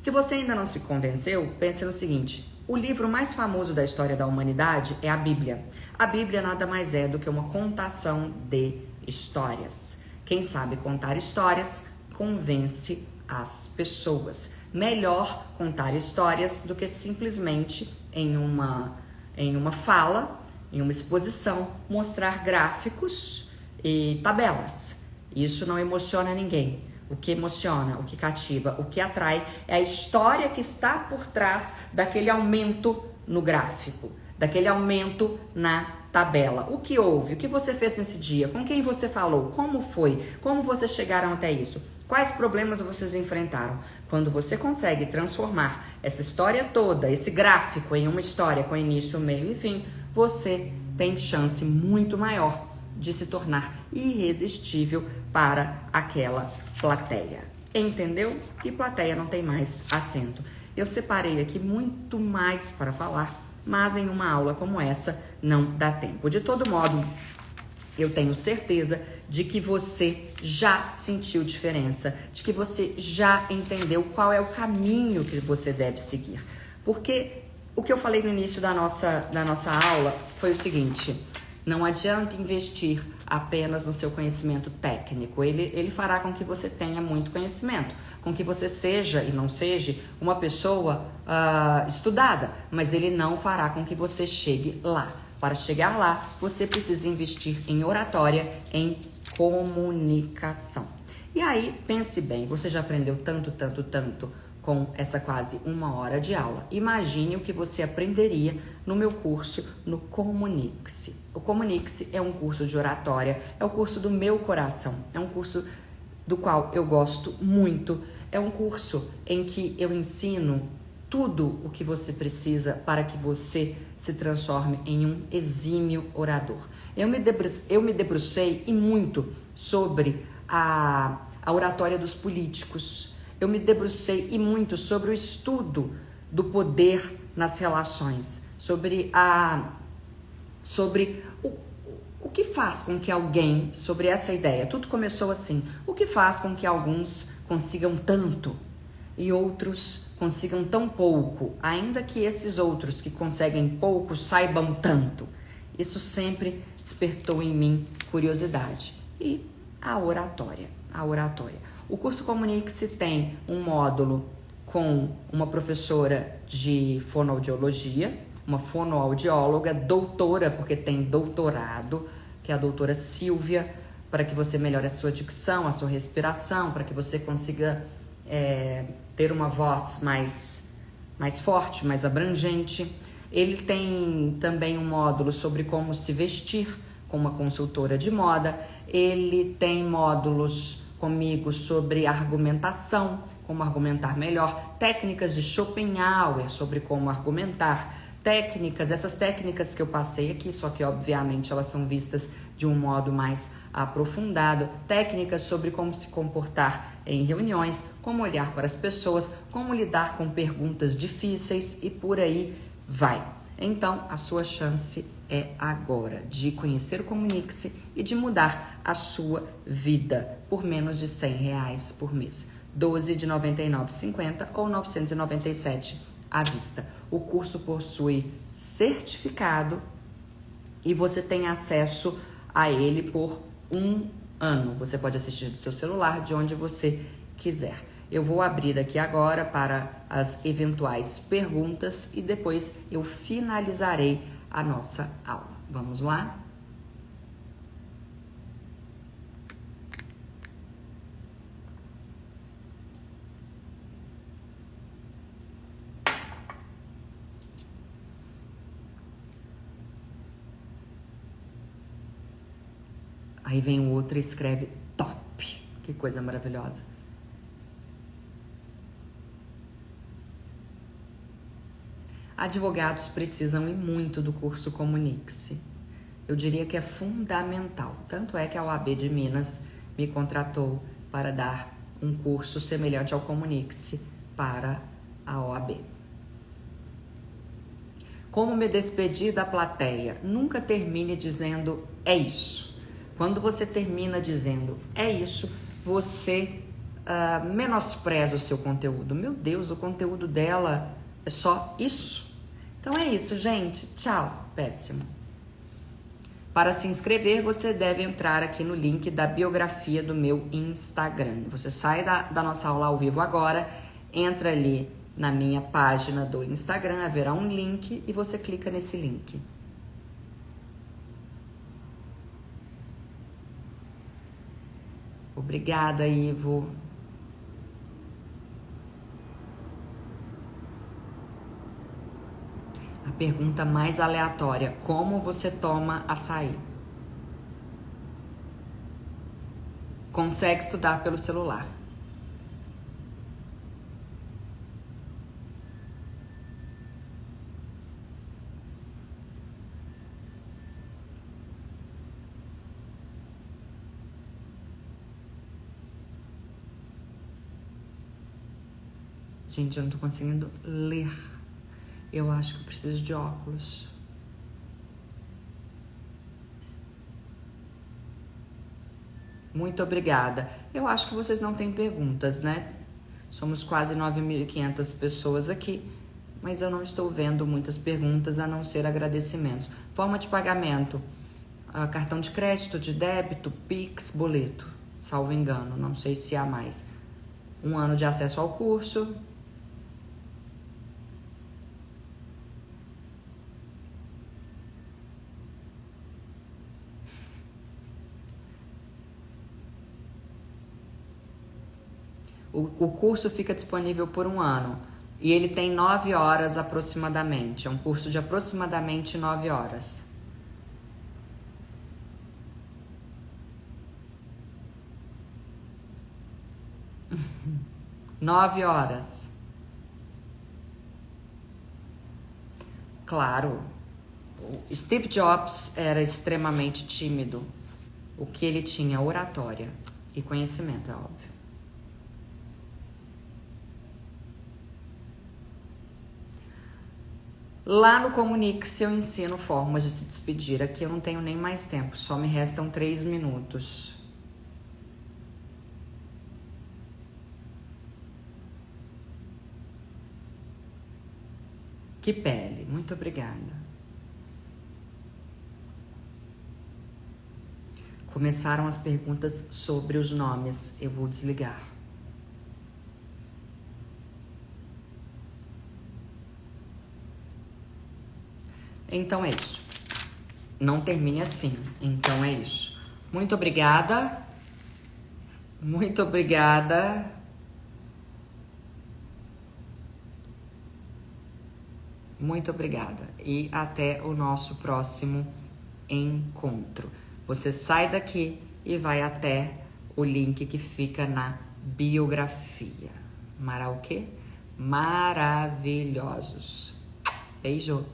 Se você ainda não se convenceu, pense no seguinte: o livro mais famoso da história da humanidade é a Bíblia. A Bíblia nada mais é do que uma contação de histórias. Quem sabe contar histórias convence as pessoas. Melhor contar histórias do que simplesmente em uma fala, em uma exposição, mostrar gráficos e tabelas. Isso não emociona ninguém. O que emociona, o que cativa, o que atrai é a história que está por trás daquele aumento no gráfico, daquele aumento na tabela. O que houve? O que você fez nesse dia? Com quem você falou? Como foi? Como vocês chegaram até isso? Quais problemas vocês enfrentaram? Quando você consegue transformar essa história toda, esse gráfico, em uma história com início, meio e fim, você tem chance muito maior de se tornar irresistível para aquela plateia. Entendeu? E plateia não tem mais acento. Eu separei aqui muito mais para falar, mas em uma aula como essa não dá tempo. De todo modo, Eu tenho certeza de que você já sentiu diferença, de que você já entendeu qual é o caminho que você deve seguir. Porque o que eu falei no início da nossa aula foi o seguinte: não adianta investir apenas no seu conhecimento técnico. Ele fará com que você tenha muito conhecimento, com que você seja e não seja uma pessoa estudada, mas ele não fará com que você chegue lá. Para chegar lá, você precisa investir em oratória, em comunicação. E aí, pense bem, você já aprendeu tanto com essa quase 1 hora de aula. Imagine o que você aprenderia no meu curso no Comunique-se. O Comunique-se é um curso de oratória, é o curso do meu coração, é um curso do qual eu gosto muito, é um curso em que eu ensino tudo o que você precisa para que você se transforme em um exímio orador. Eu me debrucei e muito sobre a oratória dos políticos. Eu me debrucei e muito sobre o estudo do poder nas relações, sobre o que faz com que alguém, sobre essa ideia, tudo começou assim, o que faz com que alguns consigam tanto e outros consigam tão pouco, ainda que esses outros que conseguem pouco saibam tanto. Isso sempre despertou em mim curiosidade. E a oratória. O curso Comunique-se tem um módulo com uma professora de fonoaudiologia, uma fonoaudióloga, doutora, porque tem doutorado, que é a doutora Silvia, para que você melhore a sua dicção, a sua respiração, para que você consiga ter uma voz mais forte, mais abrangente. Ele tem também um módulo sobre como se vestir com uma consultora de moda. Ele tem módulos comigo sobre argumentação, como argumentar melhor, técnicas de Schopenhauer sobre como argumentar, essas técnicas que eu passei aqui, só que obviamente elas são vistas de um modo mais aprofundado, técnicas sobre como se comportar em reuniões, como olhar para as pessoas, como lidar com perguntas difíceis e por aí vai. Então, a sua chance é agora de conhecer o Comunique-se e de mudar a sua vida por menos de R$100 por mês. 12 de R$ 99,50 ou R$ 997 à vista. O curso possui certificado e você tem acesso a ele por 1 ano. Você pode assistir do seu celular, de onde você quiser. Eu vou abrir aqui agora para as eventuais perguntas e depois eu finalizarei a nossa aula. Vamos lá? Aí vem o outro e escreve top. Que coisa maravilhosa. Advogados precisam e muito do curso Comunique-se. Eu diria que é fundamental. Tanto é que a OAB de Minas me contratou para dar um curso semelhante ao Comunique-se para a OAB. Como me despedir da plateia? Nunca termine dizendo é isso. Quando você termina dizendo é isso, você menospreza o seu conteúdo. Meu Deus, o conteúdo dela é só isso? Então é isso, gente. Tchau. Péssimo. Para se inscrever, você deve entrar aqui no link da biografia do meu Instagram. Você sai da nossa aula ao vivo agora, entra ali na minha página do Instagram, haverá um link e você clica nesse link. Obrigada, Ivo. A pergunta mais aleatória: como você toma açaí? Consegue estudar pelo celular. Gente, eu não tô conseguindo ler. Eu acho que eu preciso de óculos. Muito obrigada. Eu acho que vocês não têm perguntas, né? Somos quase 9.500 pessoas aqui, mas eu não estou vendo muitas perguntas a não ser agradecimentos. Forma de pagamento: cartão de crédito, de débito, Pix, boleto, salvo engano, não sei se há mais. 1 ano de acesso ao curso. O curso fica disponível por 1 ano e ele tem 9 horas aproximadamente. É um curso de aproximadamente 9 horas. 9 horas. Claro, o Steve Jobs era extremamente tímido. O que ele tinha? Oratória e conhecimento, é óbvio. Lá no Comunique-se eu ensino formas de se despedir. Aqui eu não tenho nem mais tempo, só me restam 3 minutos. Que pele, muito obrigada. Começaram as perguntas sobre os nomes, eu vou desligar. Então é isso. Não termine assim. Então é isso. Muito obrigada. Muito obrigada. Muito obrigada. E até o nosso próximo encontro. Você sai daqui e vai até o link que fica na biografia. O quê? Maravilhosos. Beijo.